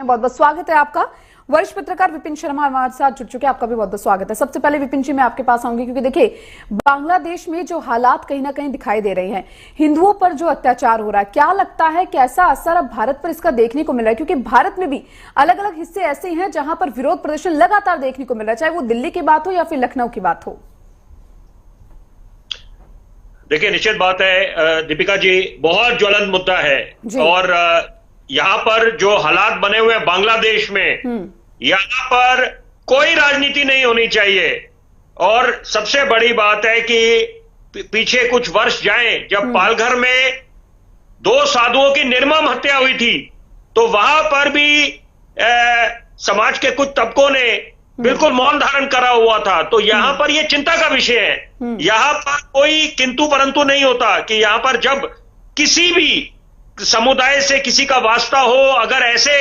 बहुत बहुत स्वागत है आपका। वरिष्ठ पत्रकार विपिन शर्मा हमारे साथ जुड़ चुके हैं, आपका भी बहुत बहुत स्वागत है। सबसे पहले विपिन जी मैं आपके पास आऊंगी क्योंकि देखिए बांग्लादेश में जो हालात कहीं ना कहीं दिखाई दे रहे हैं, हिंदुओं पर जो अत्याचार हो रहा है, क्या लगता है कैसा असर अब भारत पर इसका देखने को मिल रहा है? क्योंकि भारत में भी अलग अलग हिस्से ऐसे हैं जहां पर विरोध प्रदर्शन लगातार देखने को मिल रहा है, चाहे वो दिल्ली की बात हो या फिर लखनऊ की बात हो। देखिए, निश्चित बात है दीपिका जी, बहुत ज्वलंत मुद्दा है। और यहाँ पर जो हालात बने हुए हैं बांग्लादेश में, यहाँ पर कोई राजनीति नहीं होनी चाहिए। और सबसे बड़ी बात है कि पीछे कुछ वर्ष जाएं, जब पालघर में 2 साधुओं की निर्मम हत्या हुई थी, तो वहां पर भी समाज के कुछ तबकों ने बिल्कुल मौन धारण करा हुआ था। तो यहां पर यह चिंता का विषय है। यहां पर कोई किंतु परंतु नहीं होता कि यहां पर जब किसी भी समुदाय से किसी का वास्ता हो, अगर ऐसे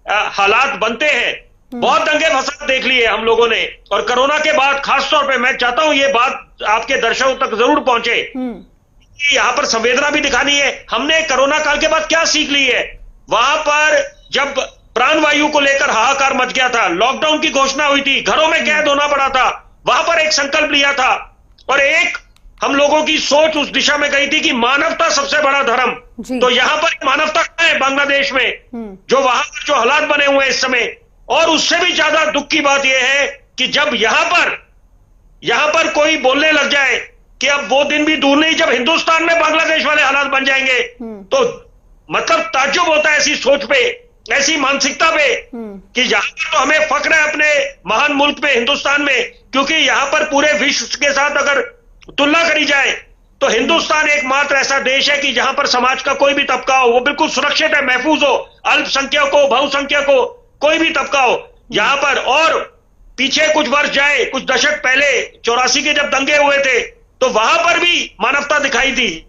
हालात बनते हैं, बहुत दंगे फसाद देख लिए हम लोगों ने। और कोरोना के बाद खासतौर पे मैं चाहता हूं ये बात आपके दर्शकों तक जरूर पहुंचे। यहां पर संवेदना भी दिखानी है। हमने कोरोना काल के बाद क्या सीख ली है? वहां पर जब प्राणवायु को लेकर हाहाकार मच गया था, लॉकडाउन की घोषणा हुई थी, घरों में कैद होना पड़ा था, वहां पर एक संकल्प लिया था और एक हम लोगों की सोच उस दिशा में गई थी कि मानवता सबसे बड़ा धर्म। तो यहां पर मानवता कहां है बांग्लादेश में, जो वहां पर जो हालात बने हुए हैं इस समय। और उससे भी ज्यादा दुख की बात यह है कि जब यहां पर कोई बोलने लग जाए कि अब वो दिन भी दूर नहीं जब हिंदुस्तान में बांग्लादेश वाले हालात बन जाएंगे, तो मतलब ताज्जुब होता है ऐसी सोच पे, ऐसी मानसिकता पे कि यहां पर तो हमें फक्र है अपने महान मुल्क में, हिंदुस्तान में, क्योंकि यहां पर पूरे विश्व के साथ अगर तुलना करी जाए तो हिंदुस्तान एकमात्र ऐसा देश है कि जहां पर समाज का कोई भी तबका हो वो बिल्कुल सुरक्षित है, महफूज हो, अल्पसंख्यक हो, बहुसंख्यक हो, कोई भी तबका हो यहां पर। और पीछे कुछ वर्ष जाए, कुछ दशक पहले 84 के जब दंगे हुए थे, तो वहां पर भी मानवता दिखाई दी।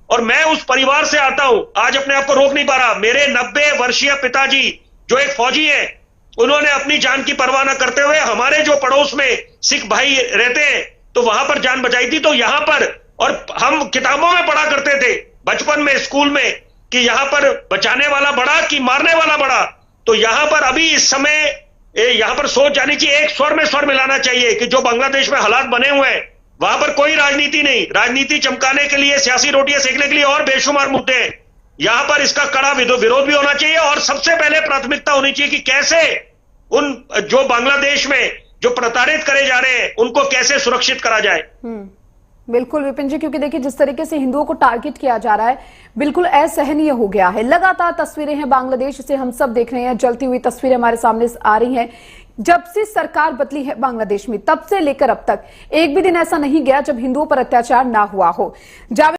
और मैं उस परिवार से आता हूं, आज अपने आप को रोक नहीं पा रहा। मेरे 90 वर्षीय पिताजी जो एक फौजी है, उन्होंने अपनी जान की परवाह न करते हुए हमारे जो पड़ोस में सिख भाई रहते हैं तो वहां पर जान बचाई थी। तो यहां पर, और हम किताबों में पढ़ा करते थे बचपन में, स्कूल में, कि यहां पर बचाने वाला बड़ा कि मारने वाला बड़ा। तो यहां पर अभी इस समय यहां पर सोच जानी चाहिए, एक स्वर में स्वर मिलाना चाहिए कि जो बांग्लादेश में हालात बने हुए हैं वहां पर कोई राजनीति नहीं, राजनीति चमकाने के लिए, सियासी रोटियां सेकने के लिए और बेशुमार मुद्दे हैं। यहां पर इसका कड़ा विरोध भी होना चाहिए और सबसे पहले प्राथमिकता होनी चाहिए कि कैसे उन जो बांग्लादेश में जो प्रताड़ित करे जा रहे हैं उनको कैसे सुरक्षित करा जाए। बिल्कुल विपिन जी, क्योंकि देखिए जिस तरीके से हिंदुओं को टारगेट किया जा रहा है बिल्कुल असहनीय हो गया है। लगातार तस्वीरें हैं बांग्लादेश से हम सब देख रहे हैं, जलती हुई तस्वीरें हमारे सामने आ रही हैं। जब से सरकार बदली है बांग्लादेश में तब से लेकर अब तक एक भी दिन ऐसा नहीं गया जब हिंदुओं पर अत्याचार ना हुआ हो।